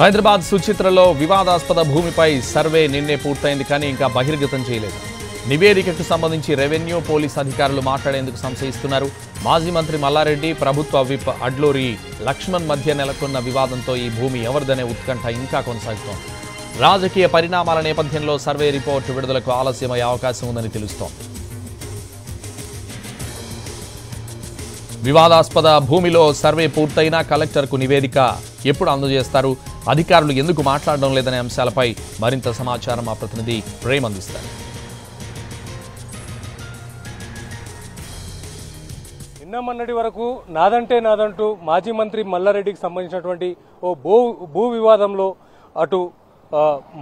హైదరాబాద్ సుచిత్రలో వివాదాస్పద భూమిపై సర్వే నిన్నే పూర్తయింది కానీ ఇంకా బహిర్గతం చేయలేదు. నివేదికకు సంబంధించి రెవెన్యూ పోలీస్ అధికారులు మాట్లాడేందుకు సంశయిస్తున్నారు. మాజీ మంత్రి మల్లారెడ్డి, ప్రభుత్వ విప్ అడ్లూరి లక్ష్మణ్ మధ్య నెలకొన్న వివాదంతో ఈ భూమి ఎవరిదనే ఉత్కంఠ ఇంకా కొనసాగుతోంది. రాజకీయ పరిణామాల నేపథ్యంలో సర్వే రిపోర్టు విడుదలకు ఆలస్యమయ్యే అవకాశం ఉందని తెలుస్తోంది. వివాదాస్పద భూమిలో సర్వే పూర్తయినా కలెక్టర్కు నివేదిక ఎప్పుడు అందజేస్తారు, అధికారులు ఎందుకు మాట్లాడడం లేదనే అంశాలపై మరింత సమాచారం మా ప్రతినిధి ప్రేమ్ అందిస్తారు. నిన్న మొన్నటి వరకు నాదంటే నాదంటూ మాజీ మంత్రి మల్లారెడ్డికి సంబంధించినటువంటి ఓ భూ వివాదంలో అటు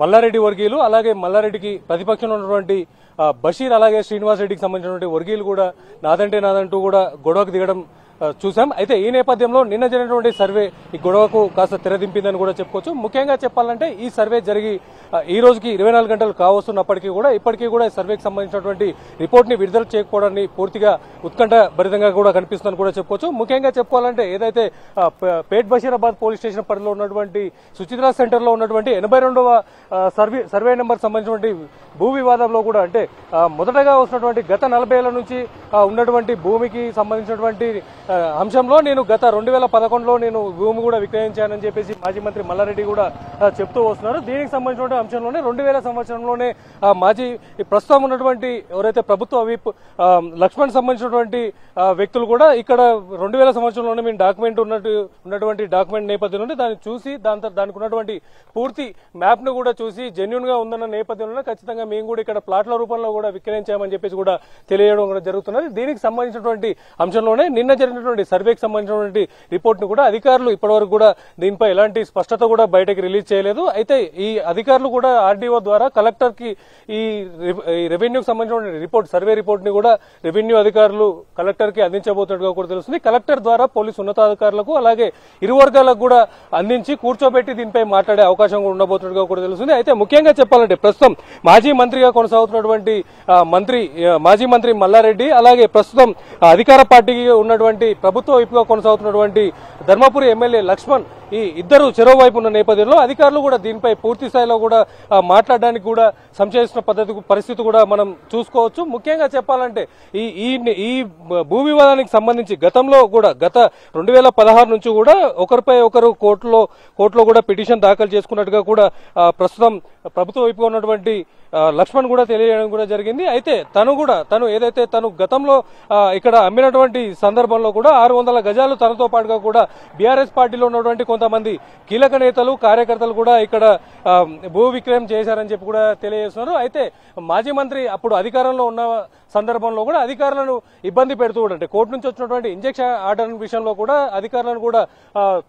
మల్లారెడ్డి వర్గీయులు అలాగే మల్లారెడ్డికి ప్రతిపక్షంలో ఉన్నటువంటి బషీర్ అలాగే శ్రీనివాస్ రెడ్డికి సంబంధించినటువంటి వర్గీయులు కూడా నాదంటే నాదంటూ కూడా గొడవకు దిగడం చూసాం. అయితే ఈ నేపథ్యంలో నిన్న జరిగినటువంటి సర్వే ఈ గొడవకు కాస్త తెరదింపిందని కూడా చెప్పుకోవచ్చు. ముఖ్యంగా చెప్పాలంటే ఈ సర్వే జరిగి ఈ రోజుకి 24 గంటలు కావస్తున్నప్పటికీ కూడా ఇప్పటికీ కూడా ఈ సర్వేకి సంబంధించినటువంటి రిపోర్ట్ ని విడుదల చేయకపోవడాన్ని పూర్తిగా ఉత్కంఠ భరితంగా కూడా కనిపిస్తుందని కూడా చెప్పుకోవచ్చు. ముఖ్యంగా చెప్పుకోవాలంటే ఏదైతే పేట్ బషీరాబాద్ పోలీస్ స్టేషన్ పరిధిలో ఉన్నటువంటి సుచిత్ర సెంటర్ లో ఉన్నటువంటి 82వ సర్వే నెంబర్ సంబంధించినటువంటి భూ వివాదంలో కూడా అంటే మొదటగా వస్తున్నటువంటి గత 40 ఏళ్ల నుంచి ఉన్నటువంటి భూమికి సంబంధించినటువంటి అంశంలో నేను గత 2011లో నేను భూమి కూడా విక్రయించానని చెప్పేసి మాజీ మంత్రి మల్లారెడ్డి కూడా చెప్తూ వస్తున్నారు. దీనికి సంబంధించిన అంశంలోనే 2000 సంవత్సరంలోనే మాజీ ప్రస్తుతం ఉన్నటువంటి ఎవరైతే ప్రభుత్వ విప్ లక్ష్మణ్ సంబంధించినటువంటి వ్యక్తులు కూడా ఇక్కడ 2000 సంవత్సరంలోనే మేము డాక్యుమెంట్ ఉన్నటువంటి డాక్యుమెంట్ నేపథ్యంలో దాన్ని చూసి దానికి ఉన్నటువంటి పూర్తి మ్యాప్ ను కూడా చూసి జెన్యూన్ గా ఉందన్న నేపథ్యంలో ఖచ్చితంగా మేము కూడా ఇక్కడ ప్లాట్ల రూపంలో కూడా విక్రయించామని చెప్పేసి కూడా తెలియడం కూడా జరుగుతున్నది. దీనికి సంబంధించినటువంటి అంశంలోనే నిన్న జరిగినటువంటి సర్వేకి సంబంధించినటువంటి రిపోర్ట్ ను కూడా అధికారులు ఇప్పటివరకు కూడా దీనిపై ఎలాంటి స్పష్టత కూడా బయటకు రిలీజ్ చేయలేదు. అయితే ఈ అధికారులు కూడా ఆర్డీఓ ద్వారా కలెక్టర్ కి ఈ రెవెన్యూకి సంబంధించిన రిపోర్ట్ సర్వే రిపోర్ట్ ని కూడా రెవెన్యూ అధికారులు కలెక్టర్ కి అందించబోతున్నట్టుగా కూడా తెలుస్తుంది. కలెక్టర్ ద్వారా పోలీసు ఉన్నతాధికారులకు అలాగే ఇరు వర్గాలకు కూడా అందించి కూర్చోబెట్టి దీనిపై మాట్లాడే అవకాశం కూడా ఉండబోతున్నట్టుగా కూడా తెలుస్తుంది. అయితే ముఖ్యంగా చెప్పాలంటే ప్రస్తుతం మాజీ మంత్రిగా కొనసాగుతున్నటువంటి మాజీ మంత్రి మల్లారెడ్డి అలాగే ప్రస్తుతం అధికార పార్టీకి ఉన్నటువంటి ప్రభుత్వ వైపుగా కొనసాగుతున్నటువంటి ధర్మపురి ఎమ్మెల్యే లక్ష్మణ్ ఈ ఇద్దరు చెరోవైపు ఉన్న నేపథ్యంలో అధికారులు కూడా దీనిపై పూర్తి స్థాయిలో కూడా మాట్లాడడానికి కూడా సంశయిస్తున్న పరిస్థితి కూడా మనం చూసుకోవచ్చు. ముఖ్యంగా చెప్పాలంటే ఈ భూ వివాదానికి సంబంధించి గతంలో కూడా గత 2016 నుంచి కూడా ఒకరిపై ఒకరు కోర్టులో కూడా పిటిషన్ దాఖలు చేసుకున్నట్టుగా కూడా ప్రస్తుతం ప్రభుత్వ వైపుగా ఉన్నటువంటి లక్ష్మణ్ కూడా తెలియజేయడం కూడా జరిగింది. అయితే తను ఏదైతే తను గతంలో ఇక్కడ అమ్మినటువంటి సందర్భంలో కూడా 600 గజాలు తనతో పాటుగా కూడా బీఆర్ఎస్ పార్టీలో ఉన్నటువంటి కొంతమంది కీలక నేతలు కార్యకర్తలు కూడా ఇక్కడ భూ విక్రయం చేశారని చెప్పి కూడా తెలియజేస్తున్నారు. అయితే మాజీ మంత్రి అప్పుడు అధికారంలో ఉన్న సందర్భంలో కూడా అధికారులను ఇబ్బంది పెడుతూ అంటే కోర్టు నుంచి వచ్చినటువంటి ఇంజెక్షన్ ఆర్డర్ విషయంలో కూడా అధికారులను కూడా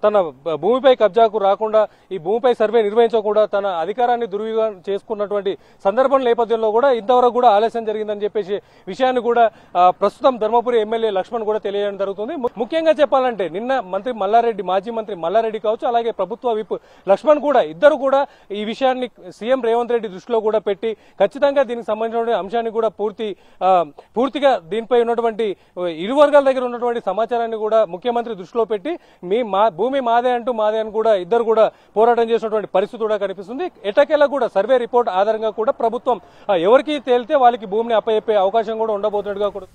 తన భూమిపై కబ్జాకు రాకుండా ఈ భూమిపై సర్వే నిర్వహించకుండా తన అధికారాన్ని దుర్వినియోగం చేసుకున్నటువంటి సందర్భం నేపథ్యంలో కూడా ఇంతవరకు కూడా ఆలస్యం జరిగిందని చెప్పేసి విషయాన్ని కూడా ప్రస్తుతం ధర్మపురి ఎమ్మెల్యే లక్ష్మణ్ కూడా తెలియజేయడం జరుగుతుంది. ముఖ్యంగా చెప్పాలంటే నిన్న మాజీ మంత్రి మల్లారెడ్డి కావచ్చు అలాగే ప్రభుత్వ విప్ లక్ష్మణ్ కూడా ఇద్దరు కూడా ఈ విషయాన్ని సీఎం రేవంత్ రెడ్డి దృష్టిలో కూడా పెట్టి ఖచ్చితంగా దీనికి సంబంధించిన అంశాన్ని కూడా పూర్తిగా దీనిపై ఉన్నటువంటి ఇరు వర్గాల దగ్గర ఉన్నటువంటి సమాచారాన్ని కూడా ముఖ్యమంత్రి దృష్టిలో పెట్టి భూమి మాదే అని కూడా ఇద్దరు కూడా పోరాటం చేసినటువంటి పరిస్థితి కూడా కనిపిస్తుంది. ఎటకేలా కూడా సర్వే రిపోర్ట్ ఆధారంగా కూడా ప్రభుత్వం ఎవరికి తేలితే వాళ్ళకి భూమిని అప్పచెప్పే అవకాశం కూడా ఉండబోతున్నట్టుగా కూడా